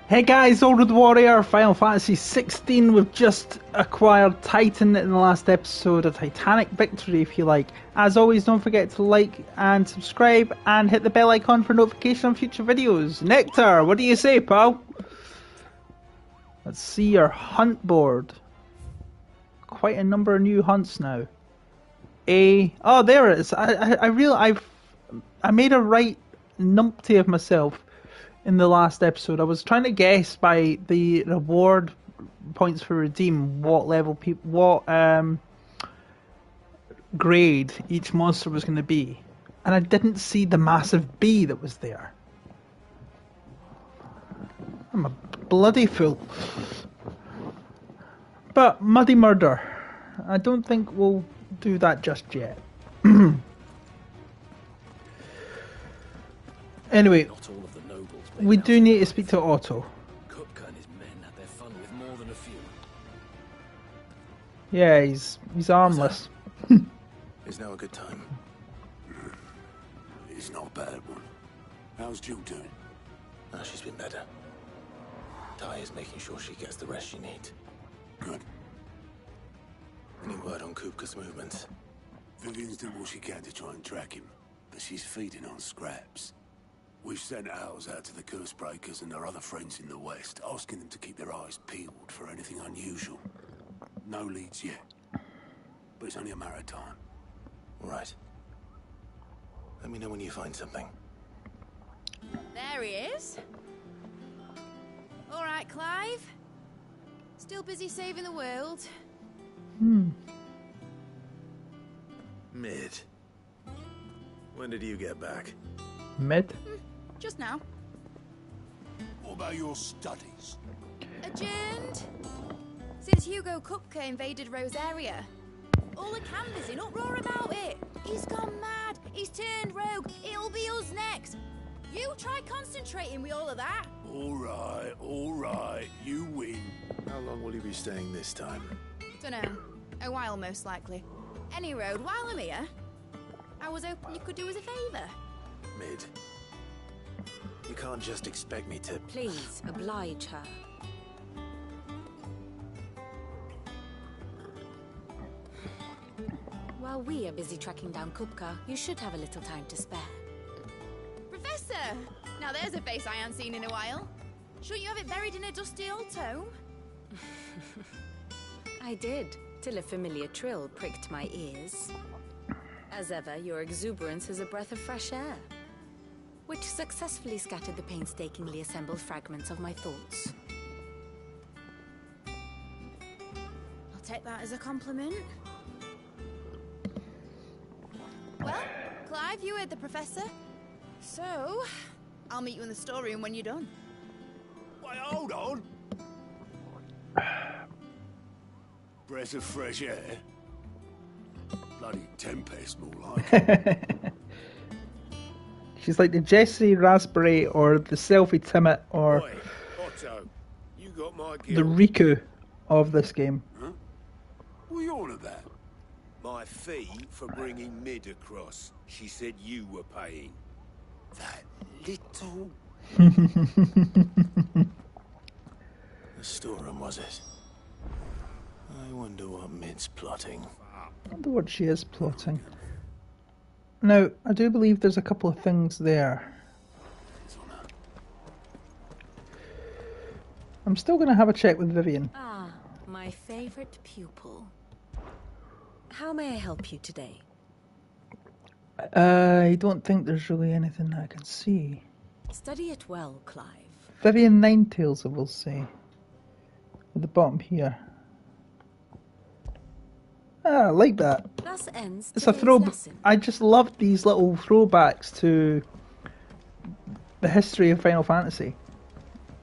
Hey guys, Old Warrior, Final Fantasy 16. We've just acquired Titan in the last episode, a Titanic victory if you like. As always, don't forget to like and subscribe and hit the bell icon for notification on future videos. Nectar, what do you say, pal? Let's see your hunt board. Quite a number of new hunts now. Oh, there it is. I made a right numpty of myself in the last episode. I was trying to guess by the reward points for redeem what level grade each monster was going to be, and I didn't see the massive bee that was there. I'm a bloody fool. But Muddy Murder, I don't think we'll do that just yet. Anyway, we do need to speak to Otto. Kupka and his men had their fun with more than a few. Yeah, he's armless. Is now a good time? It's not a bad one. How's Jill doing? Oh, she's been better. Ty is making sure she gets the rest she needs. Good. Any word on Kupka's movements? Vivian's doing what she can to try and track him, but she's feeding on scraps. We've sent ours out to the curse breakers and their other friends in the west, asking them to keep their eyes peeled for anything unusual. No leads yet, but it's only a matter of time. All right. Let me know when you find something. There he is. All right, Clive. Still busy saving the world. Mid. When did you get back? Mid? Just now. What about your studies? Adjourned. Since Hugo Kupka invaded Rosaria. All the canvassing in uproar about it. He's gone mad. He's turned rogue. It'll be us next. You try concentrating with all of that. All right. You win. How long will you be staying this time? Dunno. A while, most likely. Any road, while I'm here, I was hoping you could do us a favour. Mid. You can't just expect me to... Please, oblige her. While we are busy tracking down Kupka, you should have a little time to spare. Professor! Now there's a face I haven't seen in a while. Shouldn't you have it buried in a dusty old tome? I did, till a familiar trill pricked my ears. As ever, your exuberance is a breath of fresh air, which successfully scattered the painstakingly assembled fragments of my thoughts. I'll take that as a compliment. Well, Clive, you heard the professor. So, I'll meet you in the storeroom when you're done. Wait, hold on. Breath of fresh air. Bloody tempest, more like. She's like the Jessie Raspberry or the Selfie Timid or Oi, Otto, you got my the guilt. Riku of this game. Huh? What are you on about? My fee for bringing Mid across. She said you were paying. That little... The storeroom, was it? I wonder what Mid's plotting. I wonder what she is plotting. Now, I do believe there's a couple of things there. I'm still going to have a check with Vivian. Ah, my favorite pupil. How may I help you today? I don't think there's really anything I can see. Study it well, Clive. Vivian Ninetails, I will say. At the bottom here. Ah, I like that. Thus ends It's a today's throw. lesson. I just love these little throwbacks to the history of Final Fantasy.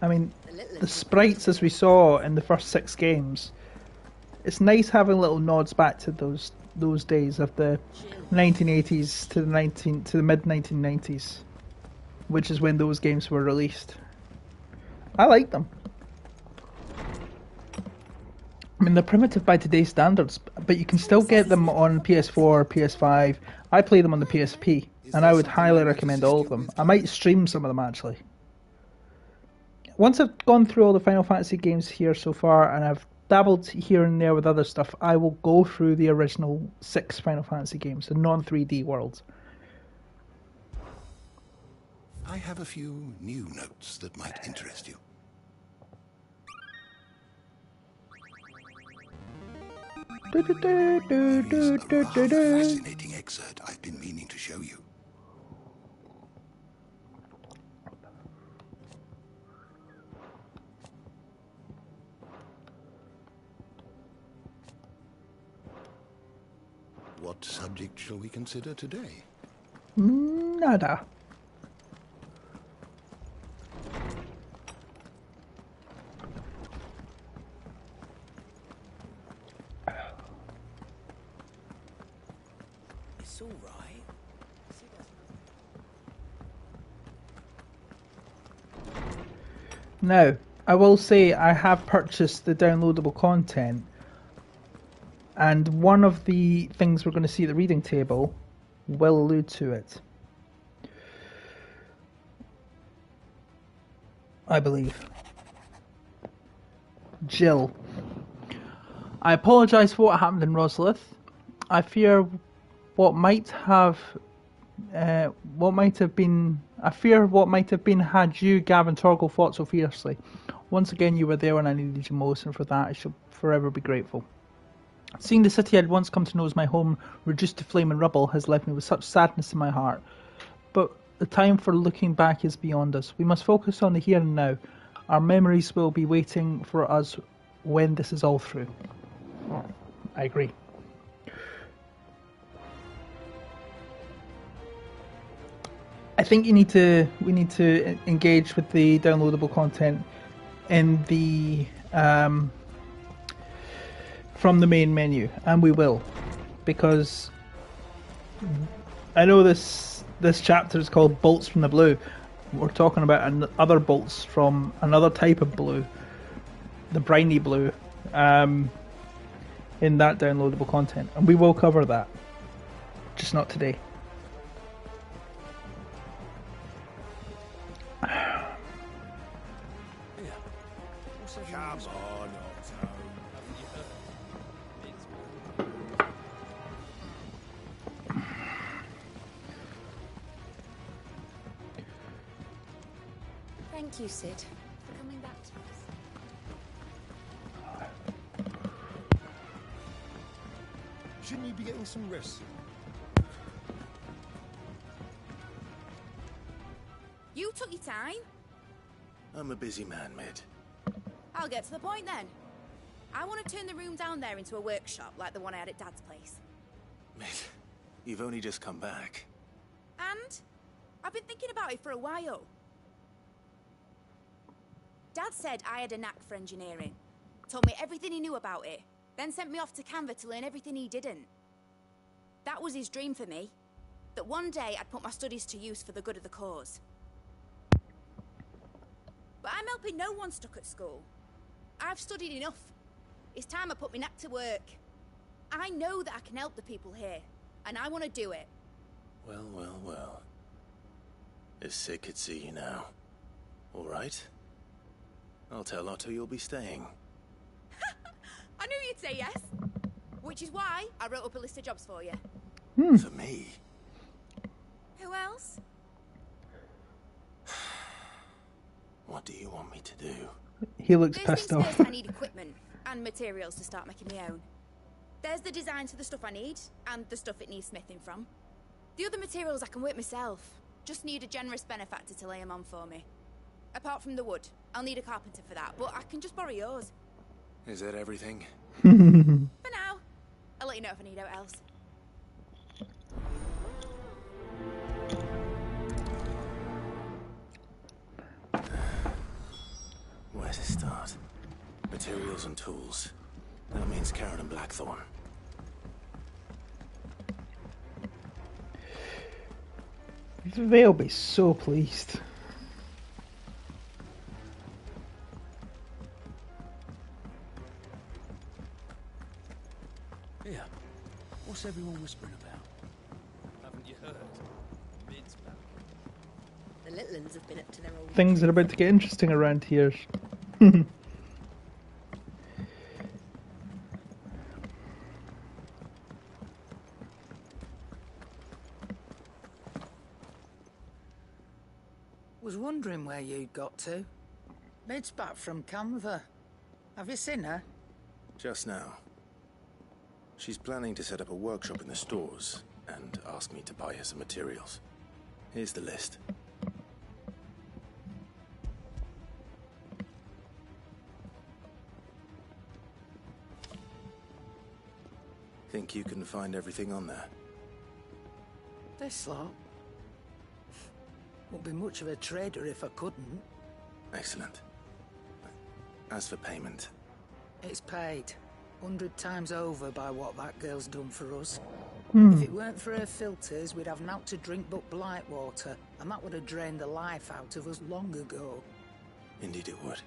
I mean, the sprites as we saw in the first 6 games. It's nice having little nods back to those days of the 1980s to the mid 1990s, which is when those games were released. I like them. I mean, they're primitive by today's standards, but you can still get them on PS4, PS5. I play them on the PSP, and I would highly recommend all of them. I might stream some of them, actually. once I've gone through all the Final Fantasy games here so far, and I've dabbled here and there with other stuff, I will go through the original 6 Final Fantasy games, the non-3D worlds. I have a few new notes that might interest you. Here is a rather fascinating excerpt I've been meaning to show you. What subject shall we consider today? Nada. It's all right. Now, I will say I have purchased the downloadable content, and one of the things we're going to see at the reading table will allude to it. I believe. Jill. I apologise for what happened in Rosalith. I fear what might have been had you, Gavin Torgal, fought so fiercely. Once again, you were there when I needed you most, and for that I shall forever be grateful. Seeing the city I'd once come to know as my home reduced to flame and rubble has left me with such sadness in my heart. But the time for looking back is beyond us. We must focus on the here and now. Our memories will be waiting for us when this is all through. I agree. I think we need to engage with the downloadable content in the from the main menu, and we will, because I know this chapter is called Bolts from the Blue. We're talking about other bolts from another type of blue, the briny blue, in that downloadable content, and we will cover that, just not today. Come on, Otto. Thank you, Sid, for coming back to us. Shouldn't you be getting some rest? You took your time. I'm a busy man, Mid. I'll get to the point then. I want to turn the room down there into a workshop like the one I had at Dad's place. Mid, you've only just come back. And I've been thinking about it for a while. Dad said I had a knack for engineering. Told me everything he knew about it. Then sent me off to Canva to learn everything he didn't. That was his dream for me. That one day I'd put my studies to use for the good of the cause. But I'm helping no one stuck at school. I've studied enough. It's time I put my knack to work. I know that I can help the people here, and I want to do it. Well, well, well. If Sid could see you now. All right? I'll tell Otto you'll be staying. I knew you'd say yes. Which is why I wrote up a list of jobs for you. For me? Who else? What do you want me to do? He looks First pissed things off. first, I need equipment and materials to start making my own. There's the designs for the stuff I need, and the stuff it needs smithing from. The other materials I can work myself. Just need a generous benefactor to lay them on for me. Apart from the wood, I'll need a carpenter for that, but I can just borrow yours. Is that everything? For now. I'll let you know if I need out else. Where to start? Materials and tools. That means Karen and Blackthorn. They'll be so pleased. Yeah. What's everyone whispering about? Haven't you heard? Mid's back. The little uns have been up to their old Things are about to get interesting around here. Was wondering where you'd got to. Mid's back from Canva. Have you seen her? Just now. She's planning to set up a workshop in the stores and asked me to buy her some materials. Here's the list. Think you can find everything on there? This lot. Wouldn't be much of a trader if I couldn't. Excellent. As for payment... It's paid. 100 times over by what that girl's done for us. Hmm. If it weren't for her filters, we'd have naught to drink but blight water, and that would have drained the life out of us long ago. Indeed it would.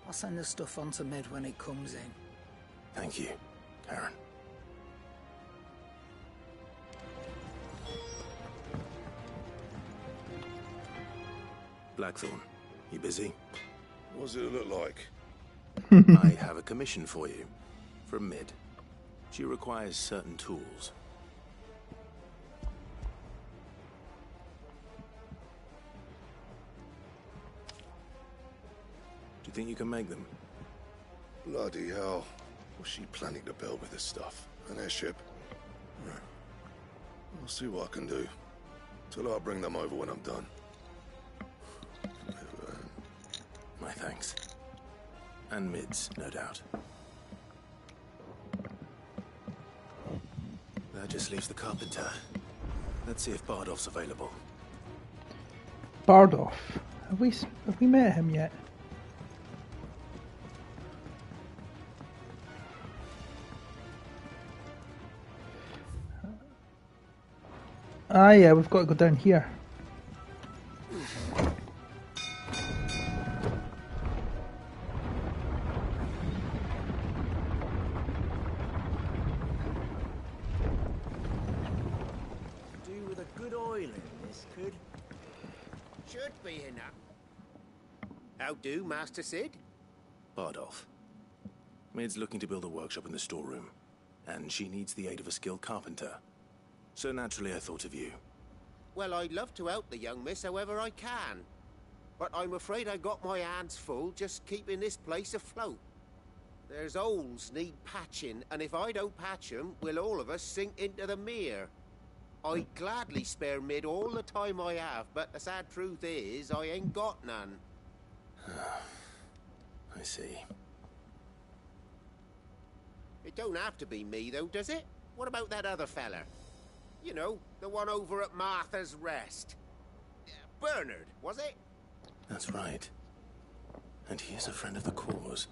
I'll send the stuff on to Mid when it comes in. Thank you, Karen. Blackthorn, you busy? What does it look like? I have a commission for you. From Mid. She requires certain tools. Do you think you can make them? Bloody hell. What's she planning to build with this stuff? An airship? Right. I'll see what I can do. Till I bring them over when I'm done. My thanks. And Mid's, no doubt. That just leaves the carpenter. Let's see if Bardolph's available. Bardolph. Have we met him yet? Ah, yeah, we've got to go down here. Do with a good oil in this, could? Should be enough. How do, Master Sid? Bardolph. Mid's looking to build a workshop in the storeroom, and she needs the aid of a skilled carpenter. So naturally I thought of you. Well, I'd love to help the young miss however I can. But I'm afraid I got my hands full just keeping this place afloat. There's holes need patching, and if I don't patch 'em, we'll all of us sink into the mere. I'd gladly spare Mid all the time I have, but the sad truth is, I ain't got none. I see. It don't have to be me, though, does it? What about that other feller? You know, the one over at Martha's Rest. Bernard, was it? That's right. And he is a friend of the cause.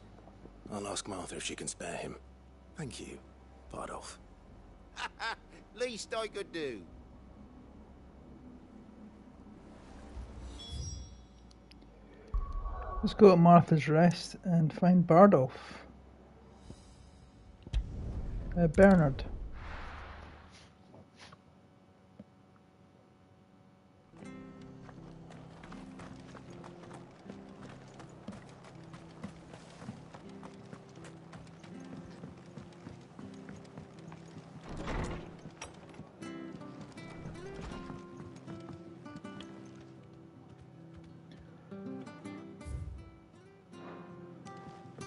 I'll ask Martha if she can spare him. Thank you, Bardolph. Least I could do. Let's go to Martha's Rest and find Bardolph. Bernard.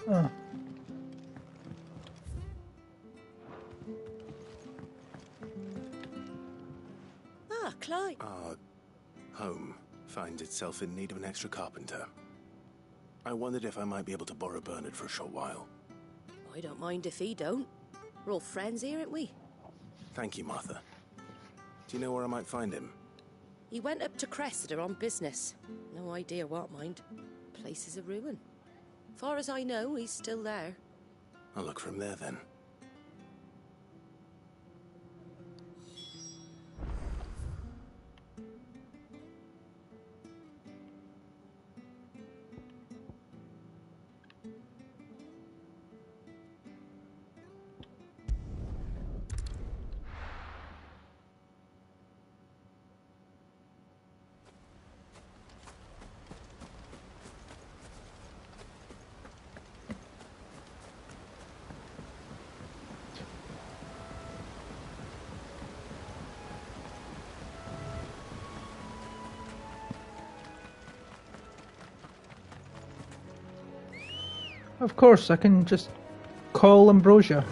Oh. Ah, Clyde. Our home finds itself in need of an extra carpenter. I wondered if I might be able to borrow Bernard for a short while. I don't mind if he don't. We're all friends here, aren't we? Thank you, Martha. Do you know where I might find him? He went up to Cressida on business. No idea what, mind. Place is a ruin. Far as I know, he's still there. I'll look for him there then. Of course, I can just call Ambrosia.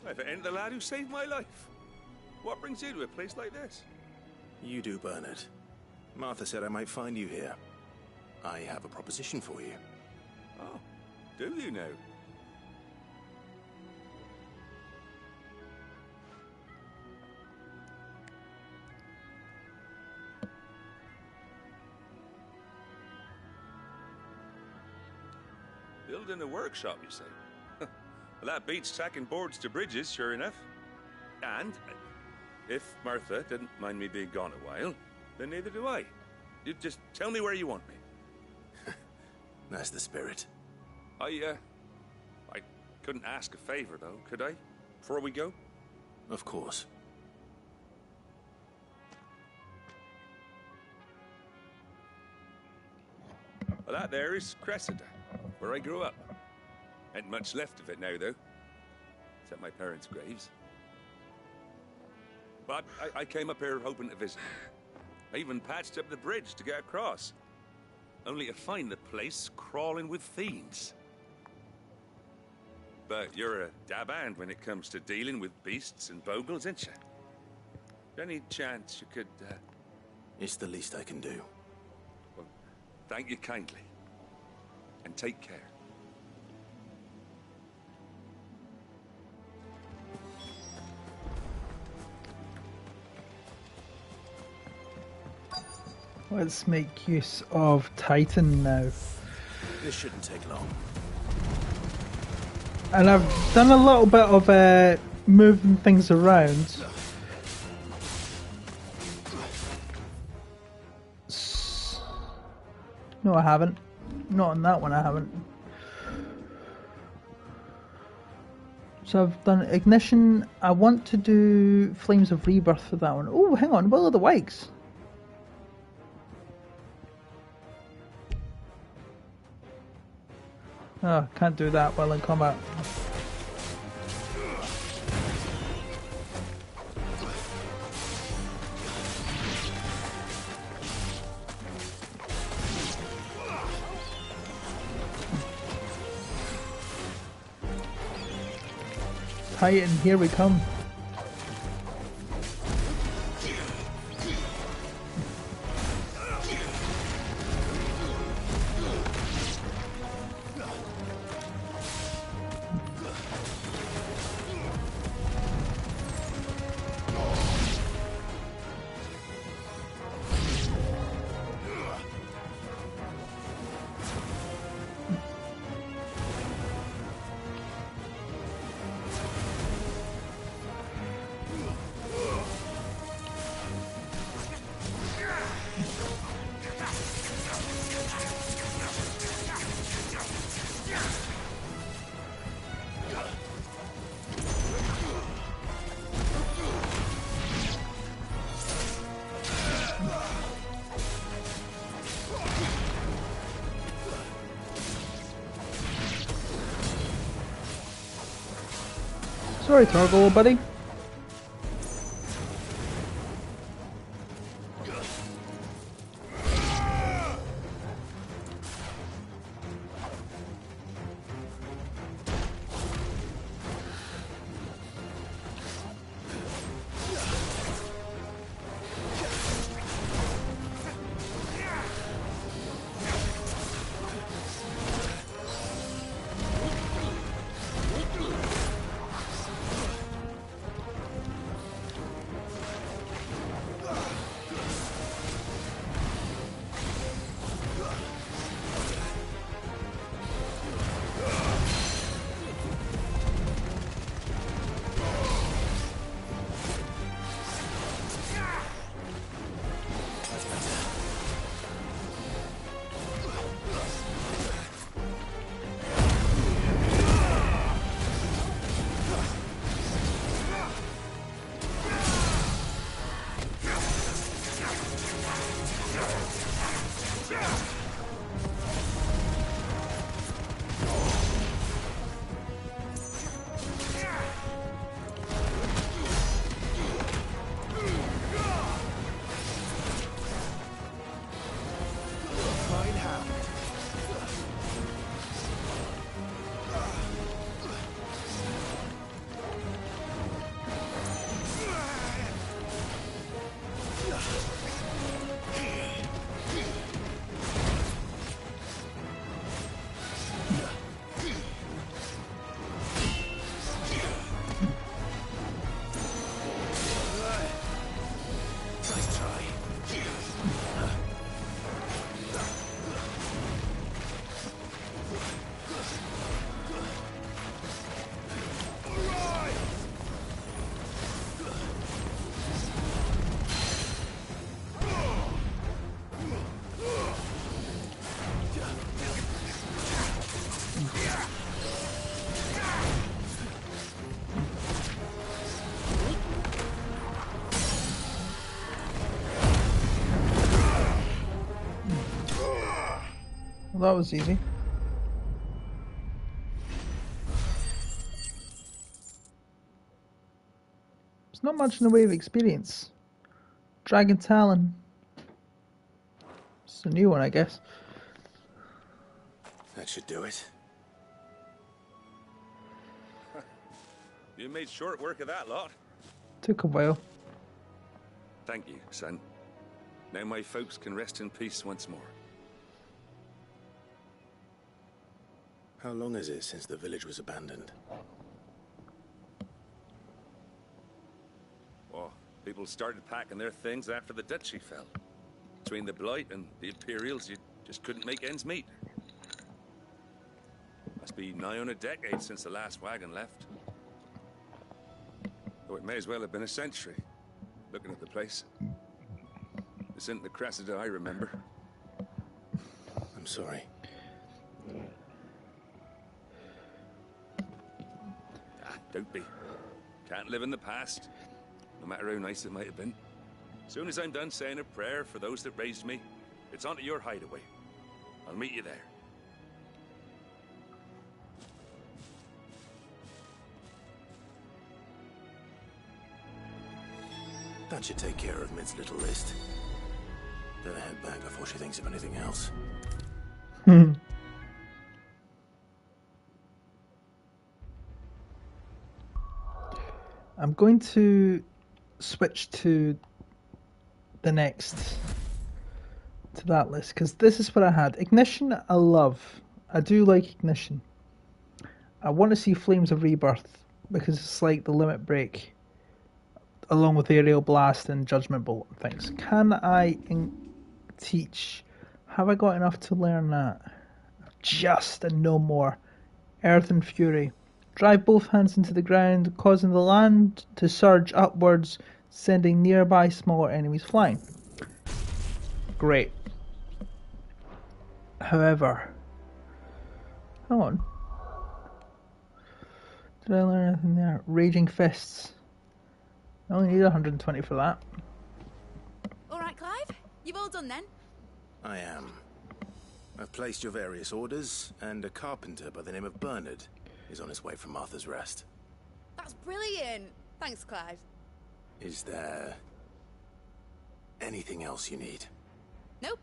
I've entered the lad who saved my life. What brings you to a place like this? You do, Bernard. Martha said I might find you here. I have a proposition for you. Oh, do you now? Building a workshop, you say? Well, that beats tacking boards to bridges, sure enough. And if Martha didn't mind me being gone a while, then neither do I. You just tell me where you want me. That's the spirit. I couldn't ask a favor, though, could I? Before we go? Of course. Well, that there is Cressida, where I grew up. Ain't much left of it now, though. Except my parents' graves. But I came up here hoping to visit. I even patched up the bridge to get across. Only to find the place crawling with fiends. But you're a dab hand when it comes to dealing with beasts and bogles, ain't you? Any chance you could, It's the least I can do. Well, thank you kindly. And take care. Let's make use of Titan now. This shouldn't take long. And I've done a little bit of moving things around. No, I haven't. Not on that one, I haven't. So I've done Ignition. I want to do Flames of Rebirth for that one. Oh, hang on. Will of the Wikes. Oh, can't do that while in combat. Titan, here we come. Sorry, Torgal, buddy. Well, that was easy. There's not much in the way of experience. Dragon Talon. It's a new one, I guess. That should do it. You made short work of that lot. Took a while. Thank you, son. Now my folks can rest in peace once more. How long is it since the village was abandoned? Oh, people started packing their things after the duchy fell. Between the Blight and the Imperials, you just couldn't make ends meet. Must be nigh on a decade since the last wagon left. Though it may as well have been a century, looking at the place. This isn't the Cressida I remember. I'm sorry. Don't be. Can't live in the past, no matter how nice it might have been. As soon as I'm done saying a prayer for those that raised me, it's onto your hideaway. I'll meet you there. That should take care of Mid's little list. Better head back before she thinks of anything else. I'm going to switch to the next, to that list, because this is what I had. Ignition, I love. I do like Ignition. I want to see Flames of Rebirth, because it's like the Limit Break, along with Aerial Blast and Judgment Bolt and things. Can I teach? Have I got enough to learn that? Just and no more. Earth and Fury. Drive both hands into the ground, causing the land to surge upwards, sending nearby smaller enemies flying. Great. However, hang on. Did I learn anything there? Raging Fists. I only need 120 for that. Alright, Clive. You've all done then? I am. I've placed your various orders, and a carpenter by the name of Bernard is on his way from Martha's Rest. That's brilliant. Thanks, Clive. Is there anything else you need? Nope.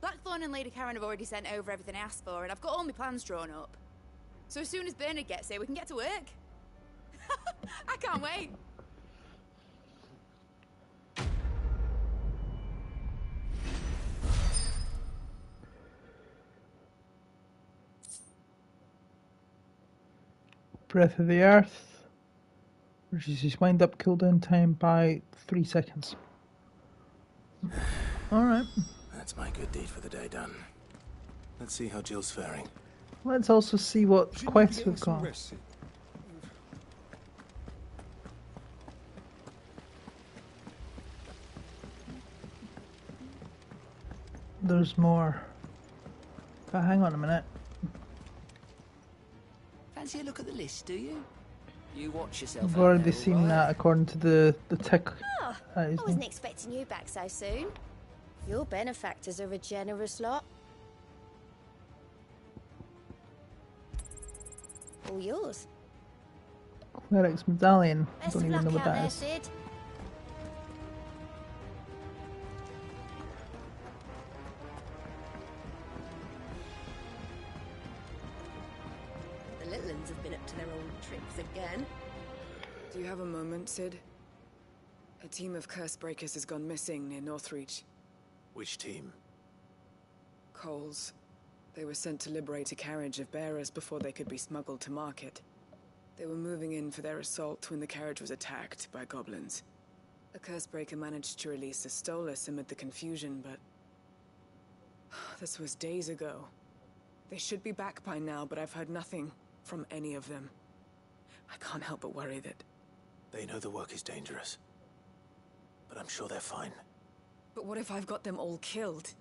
Blackthorn and Lady Karen have already sent over everything I asked for, and I've got all my plans drawn up. So as soon as Bernard gets here, we can get to work. I can't wait. Breath of the Earth reduces wind up cooldown time by 3 seconds. Alright. That's my good deed for the day done. Let's see how Jill's faring. Let's also see what quests we've got. There's more. But hang on a minute. Fancy a look at the list, do you? You watch yourself. I've already seen that according to the tick. Oh, I wasn't expecting you back so soon. Your benefactors are a generous lot. All yours. Cleric's Medallion. Best Don't of even know luck what out that there, is. Sid. The little uns have been up to their old tricks again. Do you have a moment, Sid? A team of curse breakers has gone missing near Northreach. Which team? Coles. They were sent to liberate a carriage of bearers before they could be smuggled to market. They were moving in for their assault when the carriage was attacked by goblins. A curse breaker managed to release a Stolas amid the confusion, but... this was days ago. They should be back by now, but I've heard nothing from any of them. I can't help but worry that... They know the work is dangerous. But I'm sure they're fine. But what if I've got them all killed?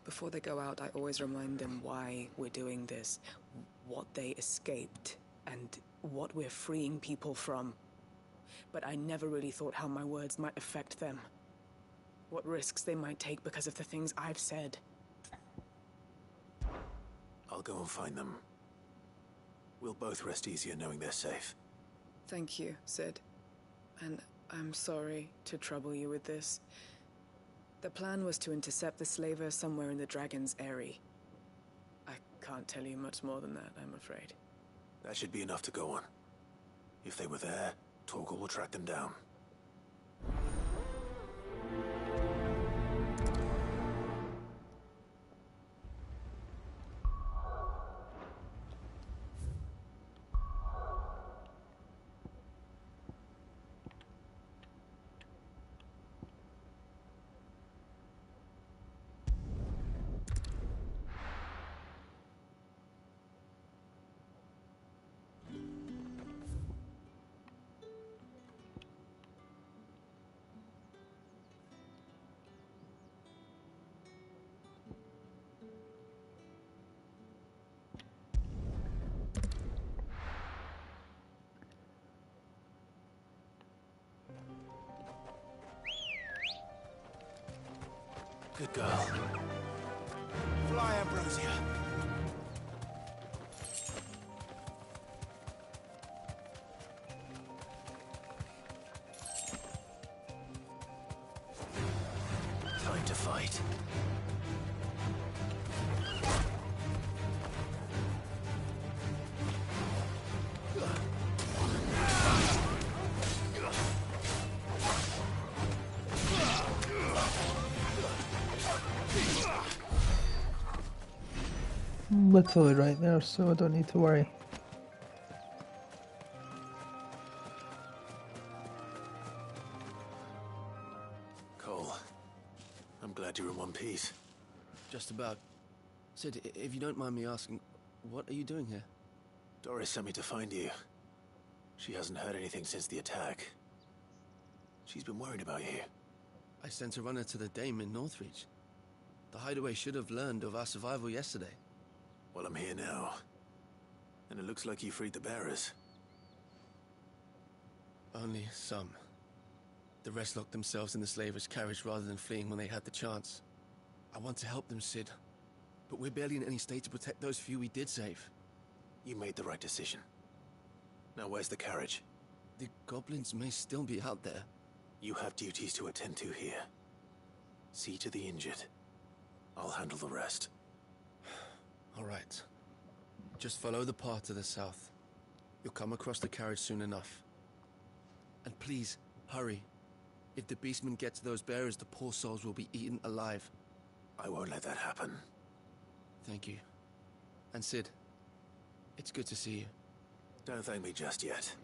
Before they go out, I always remind them why we're doing this, what they escaped, and what we're freeing people from. But I never really thought how my words might affect them. what risks they might take because of the things I've said. I'll go and find them. We'll both rest easier knowing they're safe. Thank you, Sid. And I'm sorry to trouble you with this. The plan was to intercept the slaver somewhere in the Dragon's Eyrie. I can't tell you much more than that, I'm afraid. That should be enough to go on. If they were there, Torgal will track them down. Good girl. Fly, Ambrosia. Time to fight. Literally right there, so I don't need to worry. Cole, I'm glad you're in one piece. Just about. Sid, if you don't mind me asking, what are you doing here? Doris sent me to find you. She hasn't heard anything since the attack. She's been worried about you. I sent a runner to the Dame in Northreach. The hideaway should have learned of our survival yesterday. Well, I'm here now. And it looks like you freed the bearers. Only some. The rest locked themselves in the slaver's carriage rather than fleeing when they had the chance. I want to help them, Sid. But we're barely in any state to protect those few we did save. You made the right decision. Now where's the carriage? The goblins may still be out there. You have duties to attend to here. See to the injured. I'll handle the rest. All right. Just follow the path to the south. You'll come across the carriage soon enough. And please, hurry. If the beastmen get to those bearers, the poor souls will be eaten alive. I won't let that happen. Thank you. And Sid, it's good to see you. Don't thank me just yet.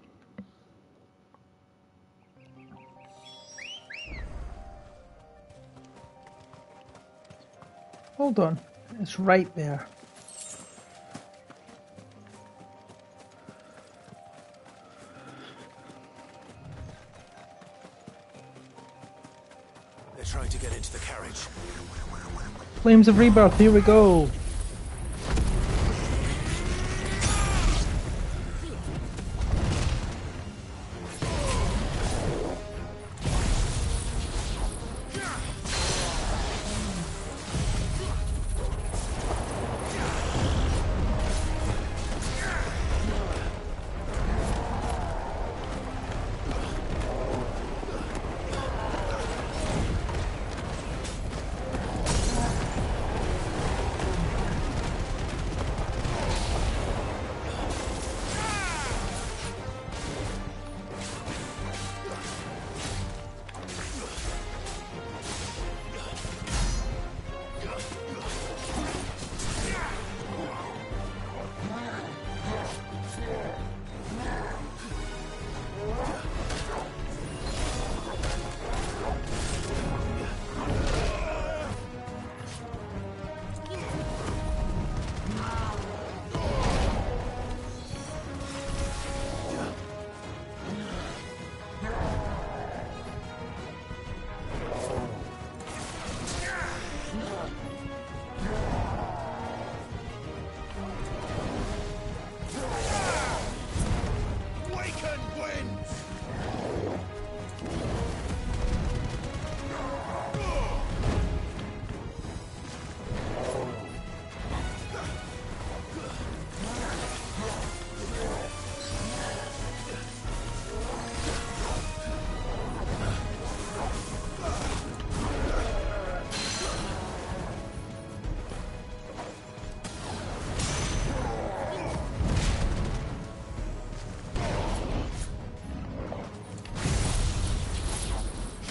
Hold on, it's right there. They're trying to get into the carriage. Flames of Rebirth, here we go.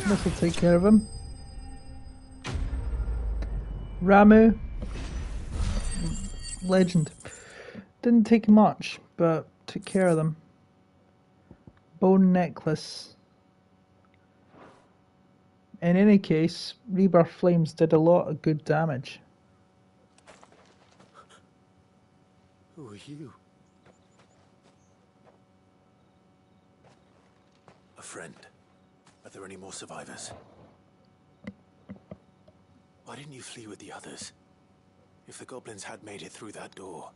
This will take care of him. Ramu. Legend. Didn't take much, but took care of them. Bone necklace. In any case, Rebirth Flames did a lot of good damage. Who are you? A friend. Are there any more survivors? Why didn't you flee with the others? If the goblins had made it through that door,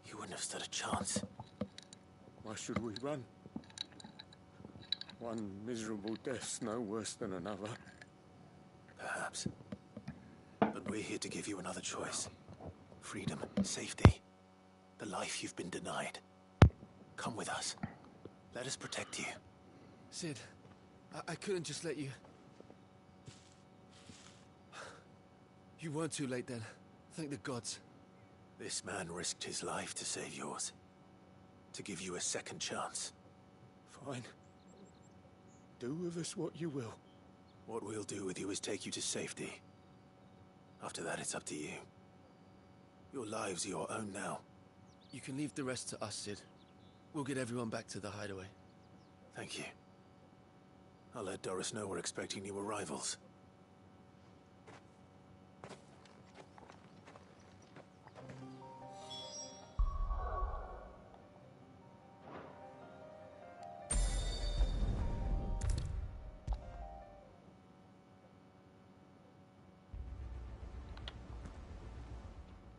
you wouldn't have stood a chance. Why should we run? One miserable death's no worse than another. Perhaps. But we're here to give you another choice. Freedom, safety. The life you've been denied. Come with us. Let us protect you. Sid, I couldn't just let you... You weren't too late then. Thank the gods. This man risked his life to save yours. To give you a second chance. Fine. Do with us what you will. What we'll do with you is take you to safety. After that, it's up to you. Your lives are your own now. You can leave the rest to us, Sid. We'll get everyone back to the hideaway. Thank you. I'll let Doris know we're expecting new arrivals.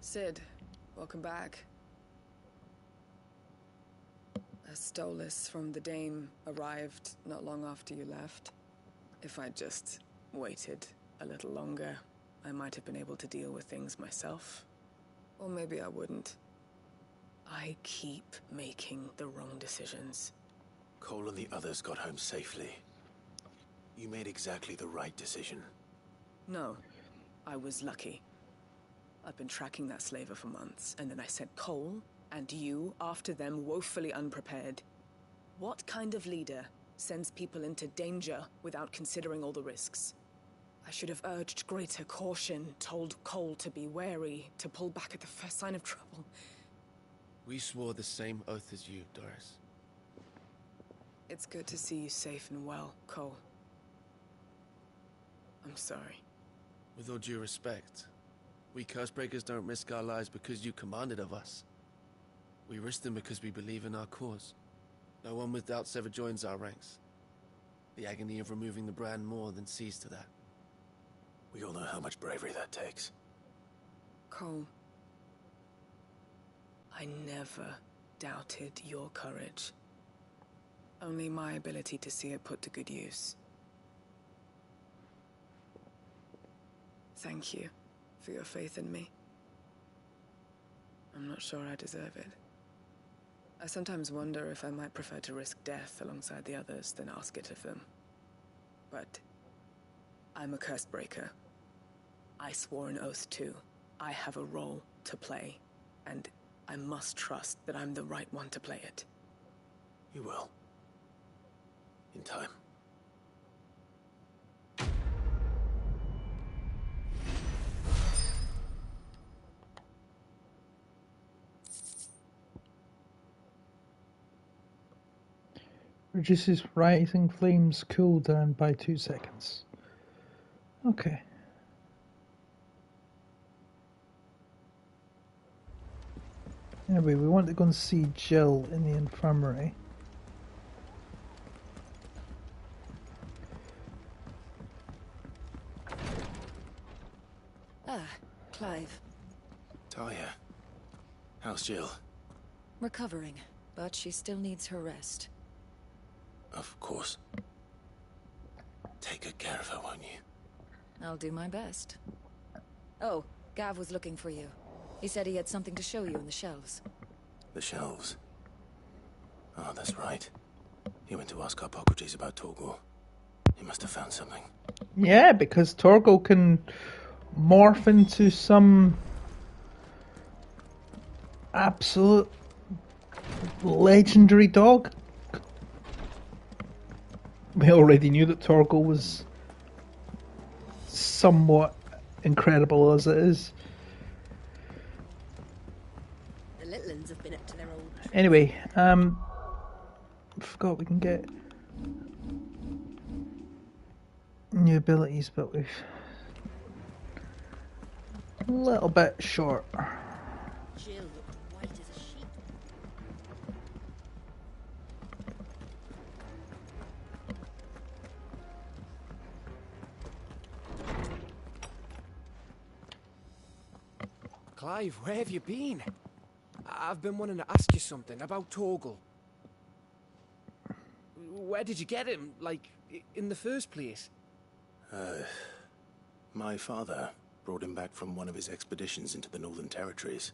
Sid, welcome back. A Stolas from the Dame arrived not long after you left. If I'd just waited a little longer, I might have been able to deal with things myself. Or maybe I wouldn't. I keep making the wrong decisions. Cole and the others got home safely. You made exactly the right decision. No, I was lucky. I've been tracking that slaver for months, and then I sent Cole and you after them, woefully unprepared. What kind of leader sends people into danger without considering all the risks? I should have urged greater caution, told Cole to be wary, to pull back at the first sign of trouble. We swore the same oath as you, Doris. It's good to see you safe and well, Cole. I'm sorry. With all due respect, we Cursebreakers don't risk our lives because you commanded of us. We risk them because we believe in our cause. No one with doubts ever joins our ranks. The agony of removing the brand more than sees to that. We all know how much bravery that takes. Cole, I never doubted your courage. Only my ability to see it put to good use. Thank you for your faith in me. I'm not sure I deserve it. I sometimes wonder if I might prefer to risk death alongside the others than ask it of them. But I'm a Cursebreaker. I swore an oath too. I have a role to play, and I must trust that I'm the right one to play it. You will. In time. Reduces rising flames cooldown by 2 seconds. Okay. Anyway, we want to go and see Jill in the infirmary. Ah, Clive. Talia. How's Jill? Recovering, but she still needs her rest. Of course. Take good care of her, won't you? I'll do my best. Oh, Gav was looking for you. He said he had something to show you in the shelves. The shelves? Oh, that's right. He went to ask Hippocrates about Torgor. He must have found something. Yeah, because Torgor can morph into some absolute legendary dog. We already knew that Torgor was somewhat incredible as it is. The little uns have been up to their old tricks. Anyway, I forgot we can get new abilities, but we've a little bit short. Jill looked white as a sheet. Clive, where have you been? I've been wanting to ask you something about Torgal. Where did you get him, like, in the first place? My father brought him back from one of his expeditions into the Northern Territories.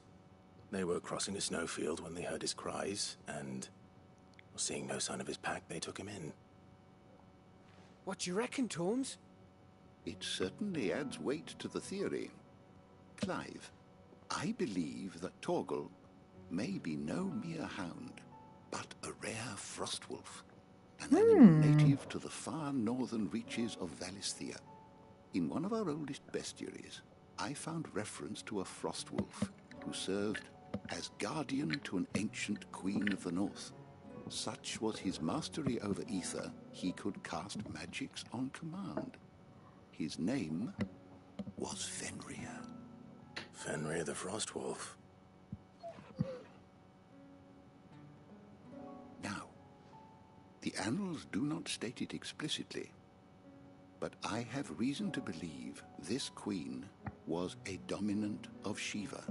They were crossing a snowfield when they heard his cries, and seeing no sign of his pack, they took him in. What do you reckon, Tomes? It certainly adds weight to the theory. Clive, I believe that Torgal may be no mere hound, but a rare frostwolf, an animal native to the far northern reaches of Valisthea. In one of our oldest bestiaries, I found reference to a frostwolf who served as guardian to an ancient queen of the north. Such was his mastery over ether, he could cast magics on command. His name was Fenrir. Fenrir the Frostwolf. Now, the annals do not state it explicitly, but I have reason to believe this queen was a dominant of Shiva,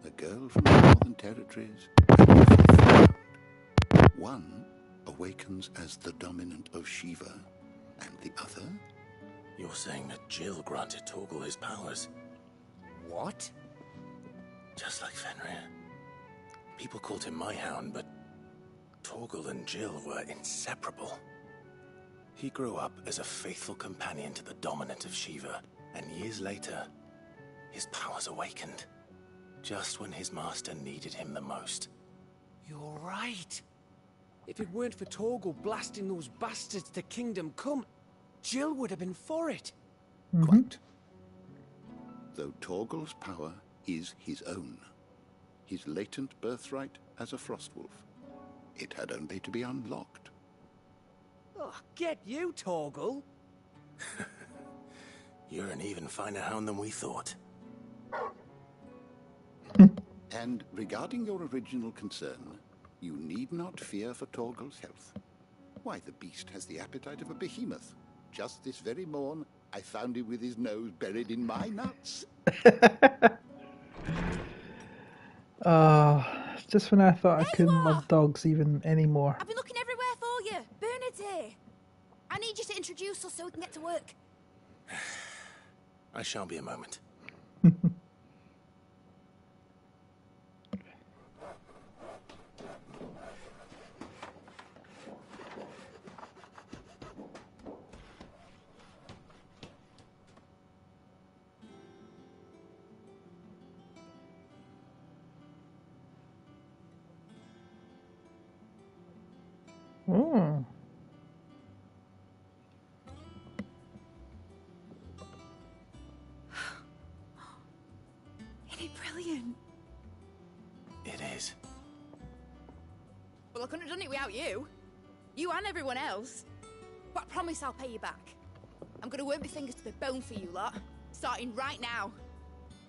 a girl from the Northern Territories and a faithful hound. One awakens as the dominant of Shiva, and the other? You're saying that Jill granted Torgal his powers? What? Just like Fenrir. People called him my hound, but Torgal and Jill were inseparable. He grew up as a faithful companion to the dominant of Shiva, and years later, his powers awakened, just when his master needed him the most. You're right. If it weren't for Torgal blasting those bastards to Kingdom Come, Jill would have been for it. Quite. Though Torgal's power is his own, his latent birthright as a frostwolf, it had only to be unlocked. Oh, get you, Torgal! You're an even finer hound than we thought. And regarding your original concern, you need not fear for Torgal's health. Why, the beast has the appetite of a behemoth. Just this very morn, I found him with his nose buried in my nuts. Just when I thought I couldn't love dogs even anymore. I've been looking everywhere for you. Bernard's here. I need you to introduce us so we can get to work. I shall be a moment. Oh. Isn't it brilliant? It is. Well, I couldn't have done it without you. You and everyone else. But I promise I'll pay you back. I'm gonna work my fingers to the bone for you lot. Starting right now.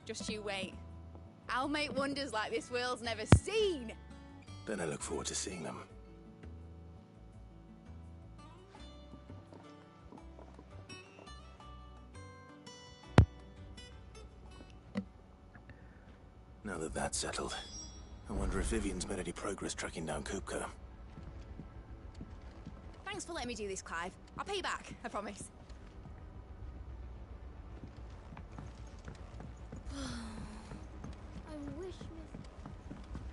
Just you wait. I'll make wonders like this world's never seen. Then I look forward to seeing them. Now that that's settled, I wonder if Vivian's made any progress tracking down Kupka. Thanks for letting me do this, Clive. I'll pay you back, I promise. I wish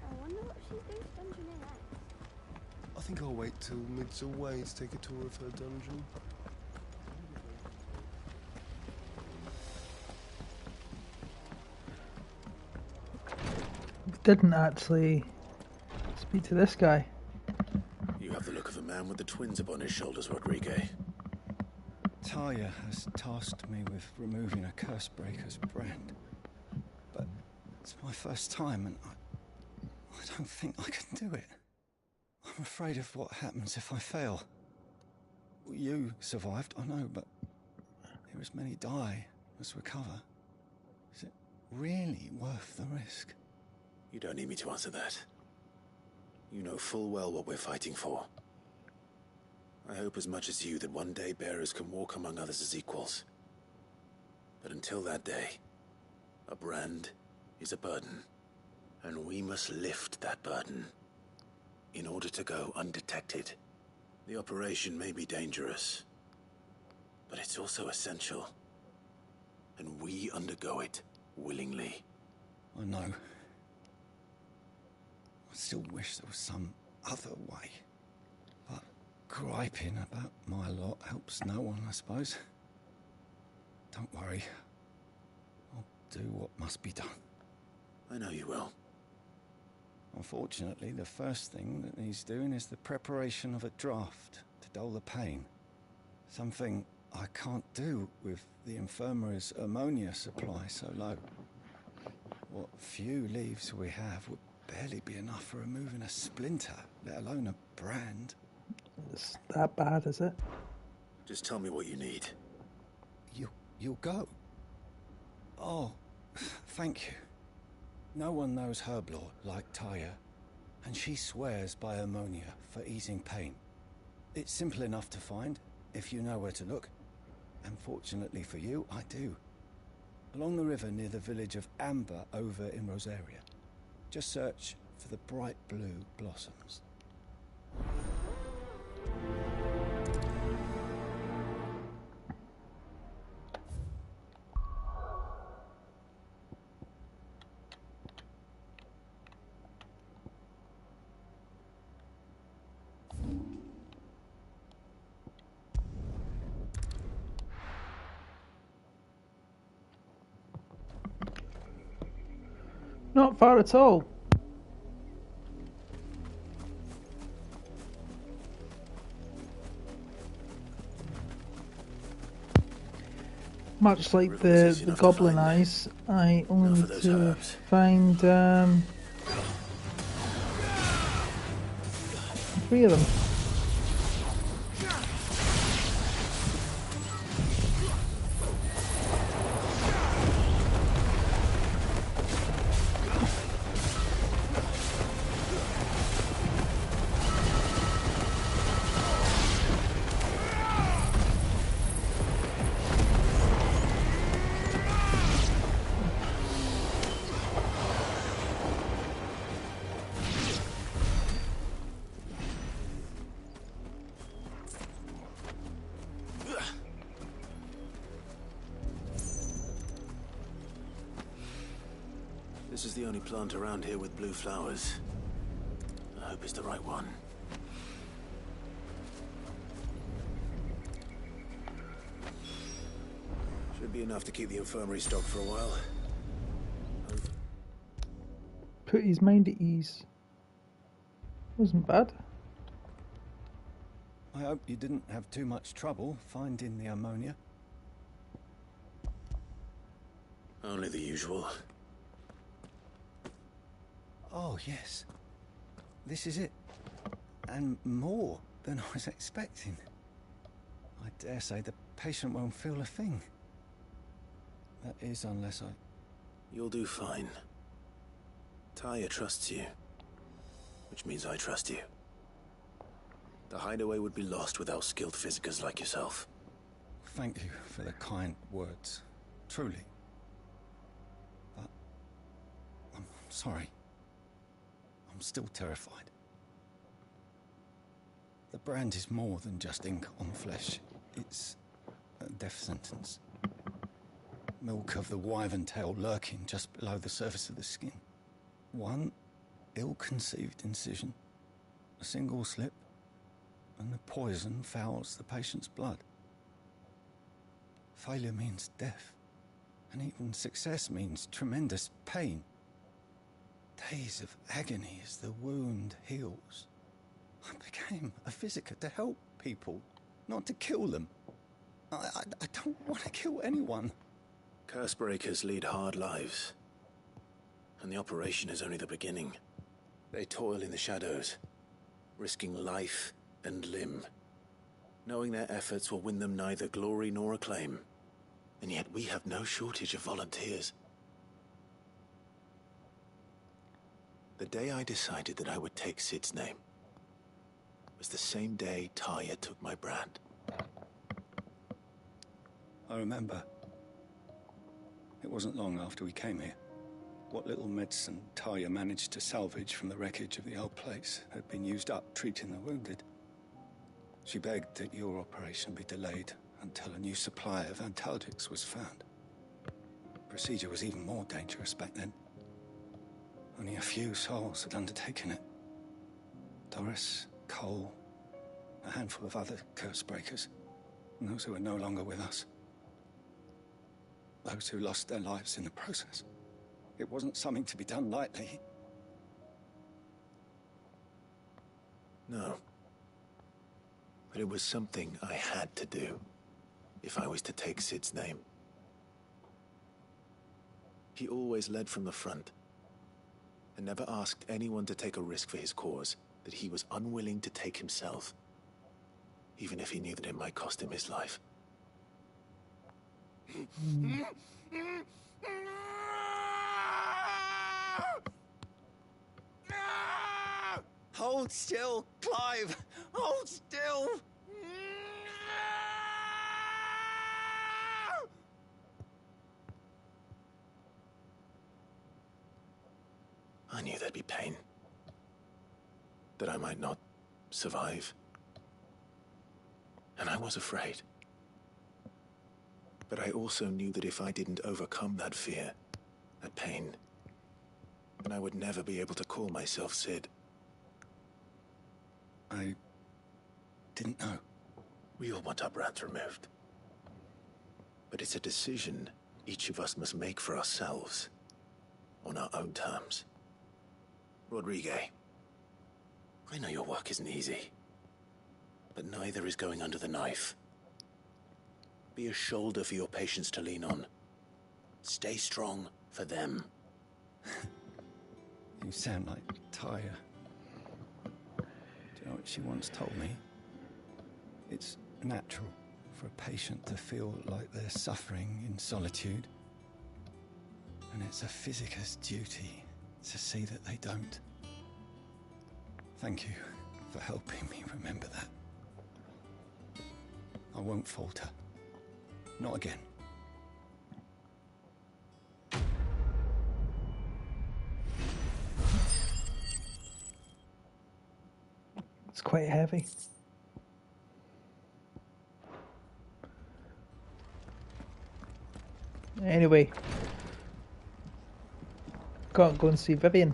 I wonder what she's doing to dungeon next. I think I'll wait till Mid's away to take a tour of her dungeon. Didn't actually speak to this guy. You have the look of a man with the twins upon his shoulders, Rodrigue. Talia has tasked me with removing a Cursebreaker's brand. But it's my first time, and I don't think I can do it. I'm afraid of what happens if I fail. You survived, I know, but there as many die as recover. Is it really worth the risk? You don't need me to answer that. You know full well what we're fighting for. I hope as much as you that one day bearers can walk among others as equals. But until that day, a brand is a burden, and we must lift that burden in order to go undetected. The operation may be dangerous, but it's also essential, and we undergo it willingly. I know. I still wish there was some other way. But griping about my lot helps no one, I suppose. Don't worry. I'll do what must be done. I know you will. Unfortunately, the first thing that needs doing is the preparation of a draft to dull the pain. Something I can't do with the infirmary's ammonia supply so low. What few leaves we have would barely be enough for removing a splinter, let alone a brand. It's that bad, is it? Just tell me what you need. You'll go? Oh, thank you. No one knows Herblore like Taya, and she swears by ammonia for easing pain. It's simple enough to find, if you know where to look. And fortunately for you, I do. Along the river near the village of Amber over in Rosaria. Just search for the bright blue blossoms. Not far at all. Much like the goblin eyes, I only need to find 3 of them. This is the only plant around here with blue flowers. I hope it's the right one. Should be enough to keep the infirmary stocked for a while. Put his mind at ease. Wasn't bad. I hope you didn't have too much trouble finding the ammonia. Only the usual. Oh, yes. This is it. And more than I was expecting. I dare say the patient won't feel a thing. That is, unless I... You'll do fine. Taya trusts you. Which means I trust you. The hideaway would be lost without skilled physicers like yourself. Thank you for the kind words. Truly. But... I'm sorry. I'm still terrified. The brand is more than just ink on flesh. It's a death sentence. Milk of the wyvern tail lurking just below the surface of the skin. One ill-conceived incision, a single slip, and the poison fouls the patient's blood. Failure means death, and even success means tremendous pain. Days of agony as the wound heals. I became a physiker to help people, not to kill them. I don't want to kill anyone. Cursebreakers lead hard lives. And the operation is only the beginning. They toil in the shadows, risking life and limb, knowing their efforts will win them neither glory nor acclaim. And yet we have no shortage of volunteers. The day I decided that I would take Sid's name was the same day Taya took my brand. I remember. It wasn't long after we came here. What little medicine Taya managed to salvage from the wreckage of the old place had been used up treating the wounded. She begged that your operation be delayed until a new supply of antalgics was found. The procedure was even more dangerous back then. Only a few souls had undertaken it. Doris, Cole, a handful of other Cursebreakers, and those who are no longer with us. Those who lost their lives in the process. It wasn't something to be done lightly. No. But it was something I had to do, if I was to take Sid's name. He always led from the front, and never asked anyone to take a risk for his cause that he was unwilling to take himself, even if he knew that it might cost him his life. Hold still, Clive! Hold still! I knew there'd be pain. That I might not survive. And I was afraid. But I also knew that if I didn't overcome that fear, that pain, then I would never be able to call myself Sid. I didn't know. We all want our brands removed. But it's a decision each of us must make for ourselves, on our own terms. Rodrigue, I know your work isn't easy, but neither is going under the knife. Be a shoulder for your patients to lean on. Stay strong for them. You sound like Taya. Do you know what she once told me? It's natural for a patient to feel like they're suffering in solitude. And it's a physicist's duty to see that they don't. Thank you for helping me remember that. I won't falter. Not again. It's quite heavy. Anyway, can't go and see Vivian.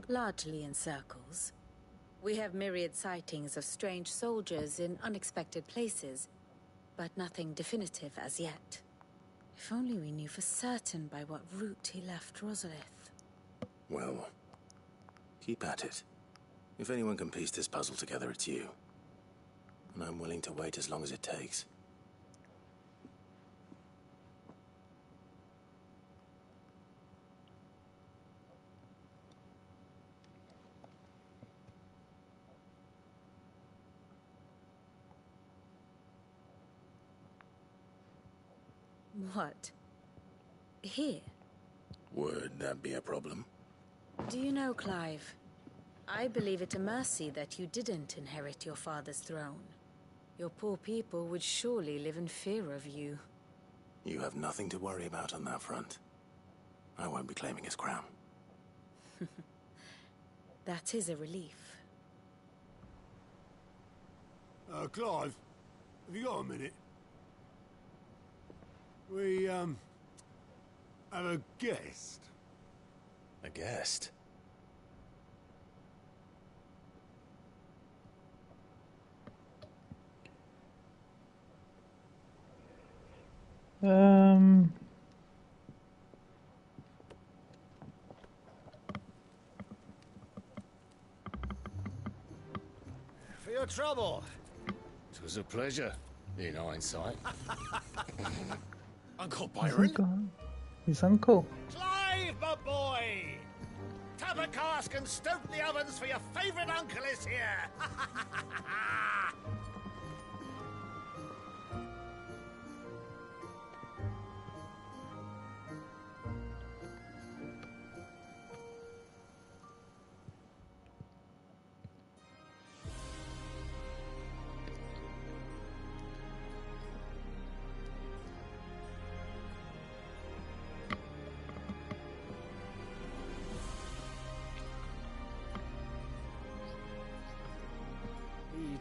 Largely in circles. We have myriad sightings of strange soldiers in unexpected places, but nothing definitive as yet. If only we knew for certain by what route he left Rosalith. Well, keep at it. If anyone can piece this puzzle together, it's you. And I'm willing to wait as long as it takes. What? Here? Would that be a problem? Do you know, Clive? I believe it a mercy that you didn't inherit your father's throne. Your poor people would surely live in fear of you. You have nothing to worry about on that front. I won't be claiming his crown. That is a relief. Clive, have you got a minute? We, have a guest. A guest? trouble? It was a pleasure, in hindsight. Uncle His Byron? uncle. His uncle. Clive, my boy! Tap a cask and stoke the ovens, for your favourite uncle is here!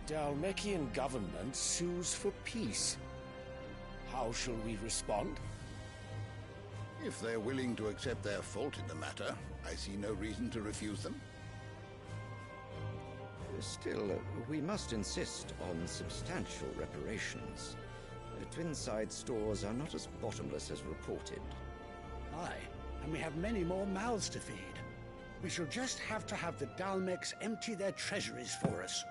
The Dalmekian government sues for peace. How shall we respond? If they're willing to accept their fault in the matter, I see no reason to refuse them. Still, we must insist on substantial reparations. Twinside stores are not as bottomless as reported. Aye, and we have many more mouths to feed. We shall just have to have the Dalmecs empty their treasuries for us.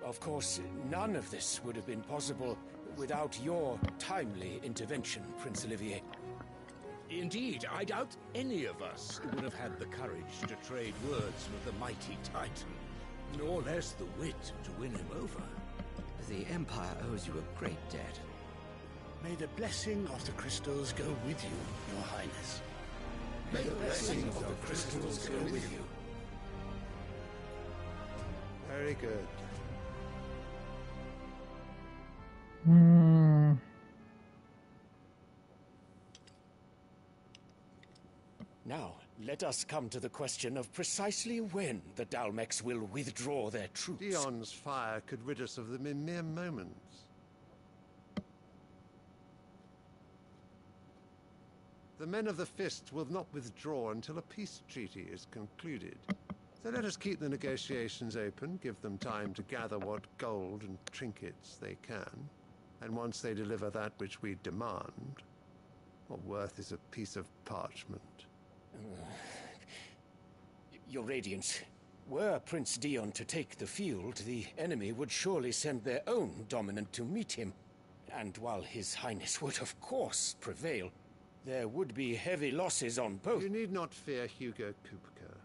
Of course, none of this would have been possible without your timely intervention, Prince Olivier. Indeed, I doubt any of us would have had the courage to trade words with the mighty Titan, nor less the wit to win him over. The Empire owes you a great debt. May the blessing of the crystals go with you, Your Highness. May the blessing of the crystals go with you. Very good. Now, let us come to the question of precisely when the Dalmecs will withdraw their troops. Dion's fire could rid us of them in mere moments. The men of the Fist will not withdraw until a peace treaty is concluded. So let us keep the negotiations open, give them time to gather what gold and trinkets they can, and once they deliver that which we demand, what worth is a piece of parchment? Your Radiance, were Prince Dion to take the field, the enemy would surely send their own dominant to meet him. And while His Highness would of course prevail, there would be heavy losses on both. You need not fear Hugo Kupka.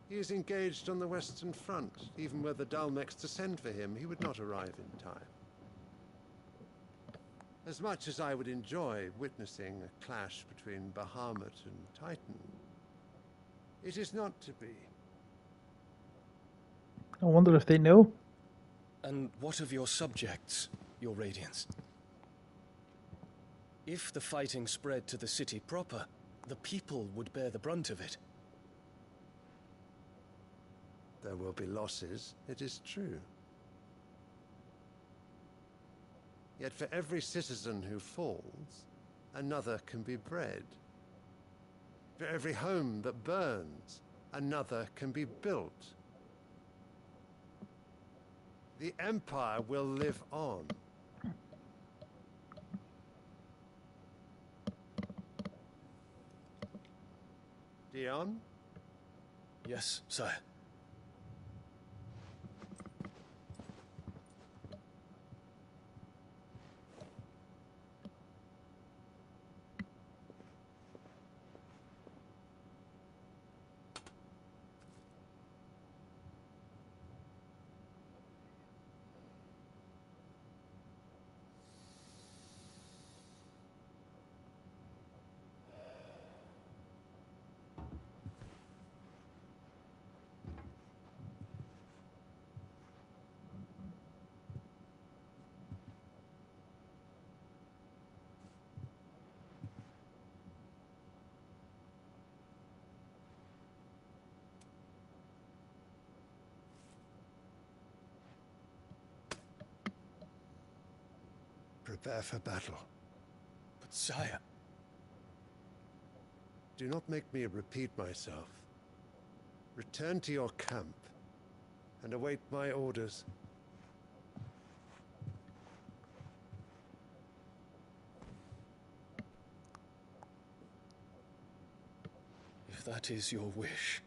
He is engaged on the Western Front. Even were the Dalmecs to send for him, he would not arrive in time. As much as I would enjoy witnessing a clash between Bahamut and Titan, it is not to be. I wonder if they know. And what of your subjects, Your Radiance? If the fighting spread to the city proper, the people would bear the brunt of it. There will be losses, it is true. Yet for every citizen who falls, another can be bred. For every home that burns, another can be built. The Empire will live on. Dion? Yes, sire. Prepare for battle. But sire... Do not make me repeat myself. Return to your camp and await my orders. that is your wish,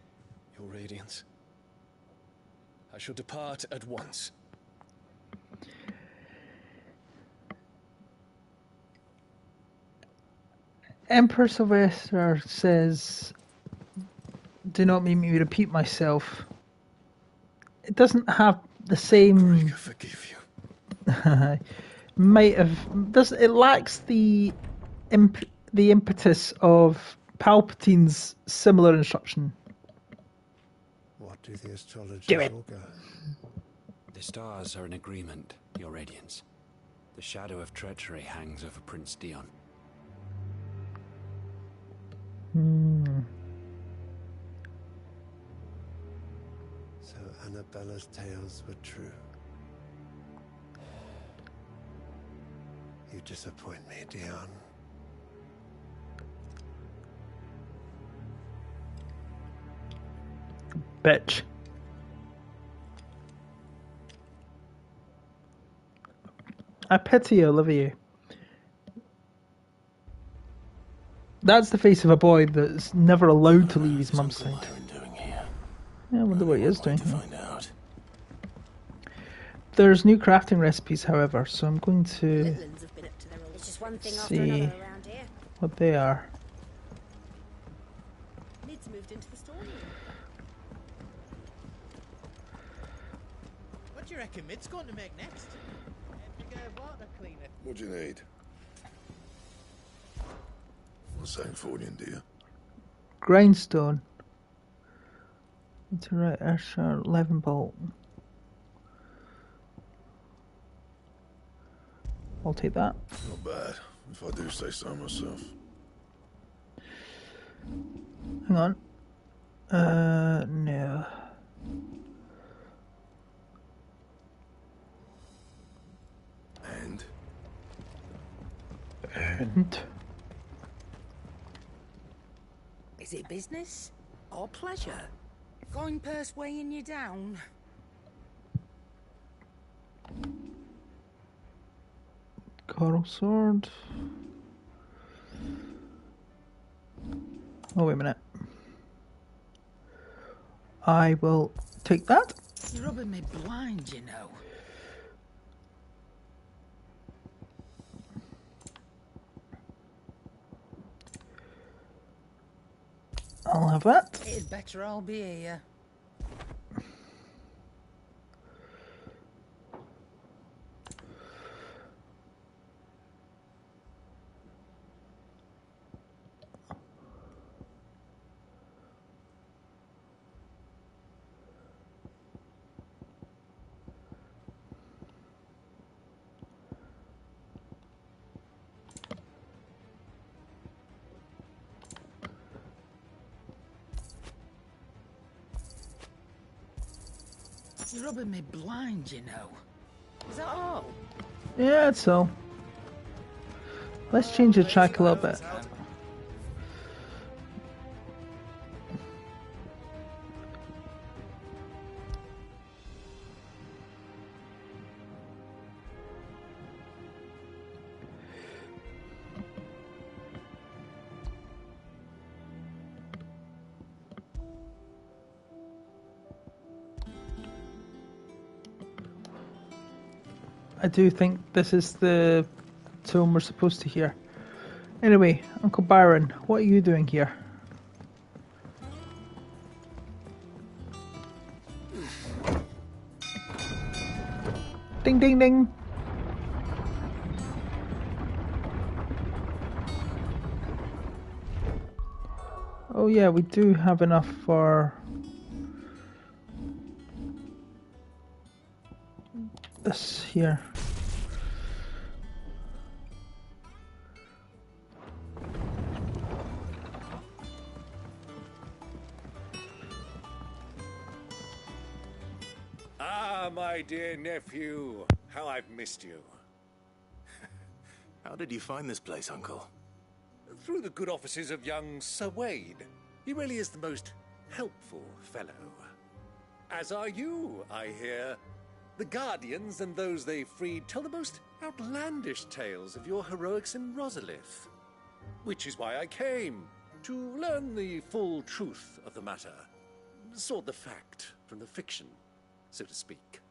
Your Radiance, I shall depart at once. Emperor Sylvester says, do not make me repeat myself. It doesn't have the same... I forgive you. might have... It lacks the impetus of Palpatine's similar instruction. What do the astrologers Do it. all go? The stars are in agreement, Your Radiance. The shadow of treachery hangs over Prince Dion. So Annabella's tales were true. You disappoint me, Dion. Bitch. I pity Olivier. That's the face of a boy that's never allowed to leave his mum's side. Yeah, I wonder what he is doing here. There's new crafting recipes, however, so I'm going to see what they are. Lid's moved into the storeroom. What do you reckon Mid's going to make next? Bigger water cleaner. What do you need? What's that for, dear? Grindstone. It's right, Asher 11 bolt. I'll take that. Not bad, if I do say so myself. Hang on. No. And? Is it business or pleasure? Going purse weighing you down? Coral sword. Oh, wait a minute. I will take that. You're rubbing me blind, you know. I'll have that. It's better I'll be here. You're rubbing me blind, you know. Is that all? Yeah, it's all. Let's change the track a little bit. I do think this is the tone we're supposed to hear. Anyway, Uncle Byron, what are you doing here? Ding ding ding! Oh yeah, we do have enough for this here. Ah, my dear nephew, how I've missed you. How did you find this place, Uncle? Through the good offices of young Sir Wade. He really is the most helpful fellow. As are you, I hear. The Guardians and those they freed tell the most outlandish tales of your heroics in Rosalith. Which is why I came. To learn the full truth of the matter. Sort the fact from the fiction, so to speak.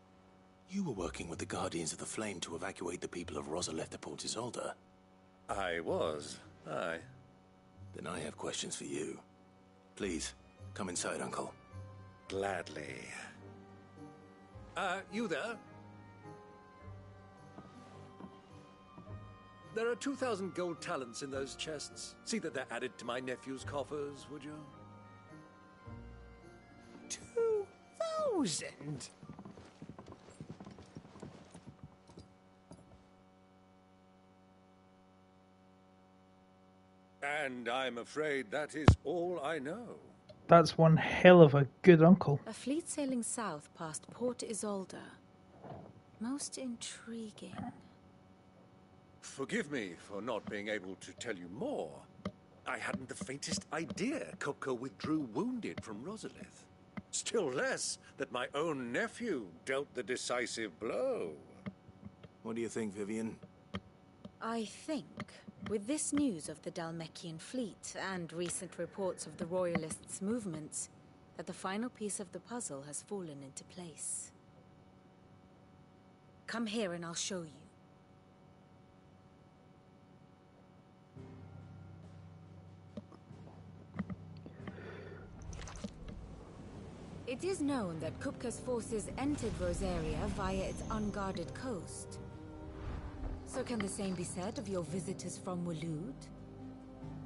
You were working with the Guardians of the Flame to evacuate the people of Rosalith to Port Isolde. I was, aye. Then I have questions for you. Please, come inside, Uncle. Gladly. You there? There are 2,000 gold talents in those chests. See that they're added to my nephew's coffers, would you? 2,000? And I'm afraid that is all I know. That's one hell of a good uncle. A fleet sailing south past Port Isolde. Most intriguing. Forgive me for not being able to tell you more. I hadn't the faintest idea Kupka withdrew wounded from Rosalith. Still less that my own nephew dealt the decisive blow. What do you think, Vivian? I think, with this news of the Dhalmekian fleet and recent reports of the Royalists' movements, that the final piece of the puzzle has fallen into place. Come here and I'll show you. It is known that Kupka's forces entered Rosaria via its unguarded coast. So can the same be said of your visitors from Waloed?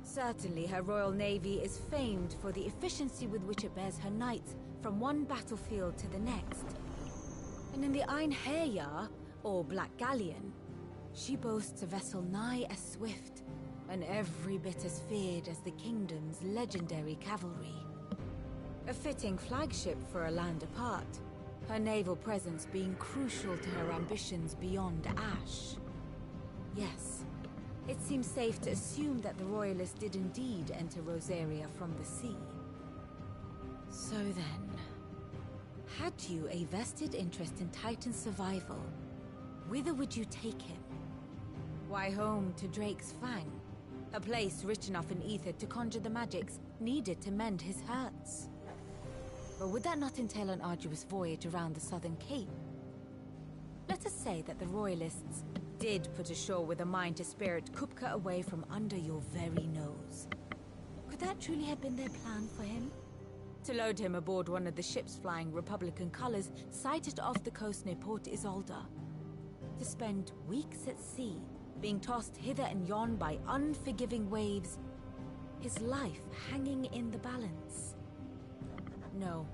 Certainly her royal navy is famed for the efficiency with which it bears her knights from one battlefield to the next. And in the Einherjar, or Black Galleon, she boasts a vessel nigh as swift and every bit as feared as the kingdom's legendary cavalry. A fitting flagship for a land apart, her naval presence being crucial to her ambitions beyond Ash. Yes, it seems safe to assume that the Royalists did indeed enter Rosaria from the sea. So then, had you a vested interest in Titan's survival, whither would you take him? Why, home to Drake's Fang, a place rich enough in ether to conjure the magics needed to mend his hurts. Or would that not entail an arduous voyage around the southern cape? Let us say that the Royalists did put ashore with a mind to spirit Kupka away from under your very nose. Could that truly have been their plan for him? To load him aboard one of the ships flying Republican colors sighted off the coast near Port Isolde. To spend weeks at sea, being tossed hither and yon by unforgiving waves, his life hanging in the balance. No.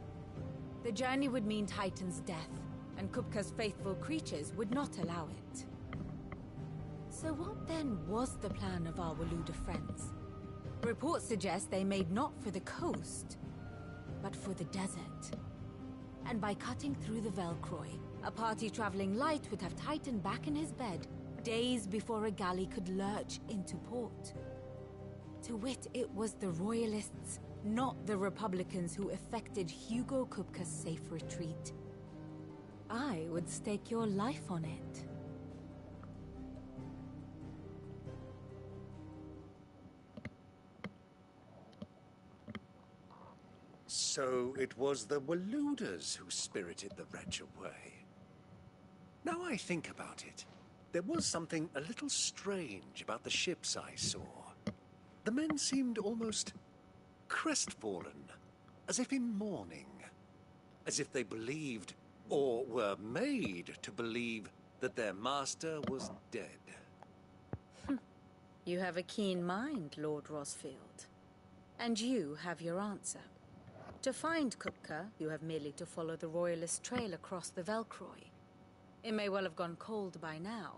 The journey would mean Titan's death, and Kupka's faithful creatures would not allow it. So what then was the plan of our Waluda friends? Reports suggest they made not for the coast, but for the desert. And by cutting through the Velcroy, a party traveling light would have Titan back in his bed days before a galley could lurch into port. To wit, it was the Royalists, not the Republicans, who effected Hugo Kupka's safe retreat. I would stake your life on it. So it was the Waluders who spirited the wretch away. Now I think about it, there was something a little strange about the ships I saw. The men seemed almost crestfallen, as if in mourning, as if they believed, or were made to believe, that their master was dead. You have a keen mind, Lord Rosfield. And you have your answer. To find Kupka, you have merely to follow the Royalist trail across the Velcroy. It may well have gone cold by now,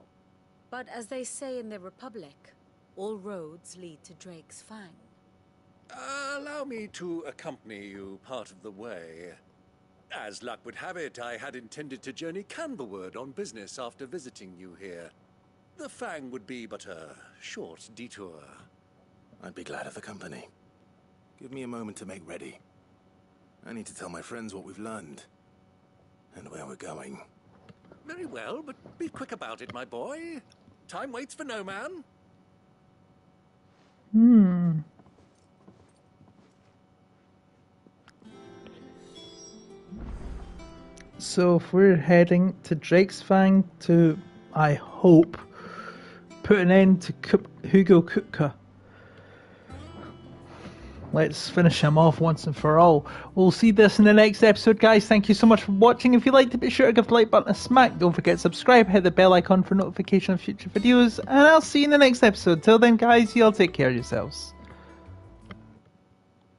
but as they say in the Republic, all roads lead to Drake's Fang. Allow me to accompany you part of the way. As luck would have it, I had intended to journey Canberward on business after visiting you here. The Fang would be but a short detour. I'd be glad of the company. Give me a moment to make ready. I need to tell my friends what we've learned, and where we're going. Very well, but be quick about it, my boy. Time waits for no man. So if we're heading to Drakesfang to, I hope, put an end to Hugo Kupka. Let's finish him off once and for all. We'll see this in the next episode, guys. Thank you so much for watching. If you liked it, be sure to give the like button a smack. Don't forget to subscribe, hit the bell icon for notification of future videos, and I'll see you in the next episode. Till then, guys, you all take care of yourselves.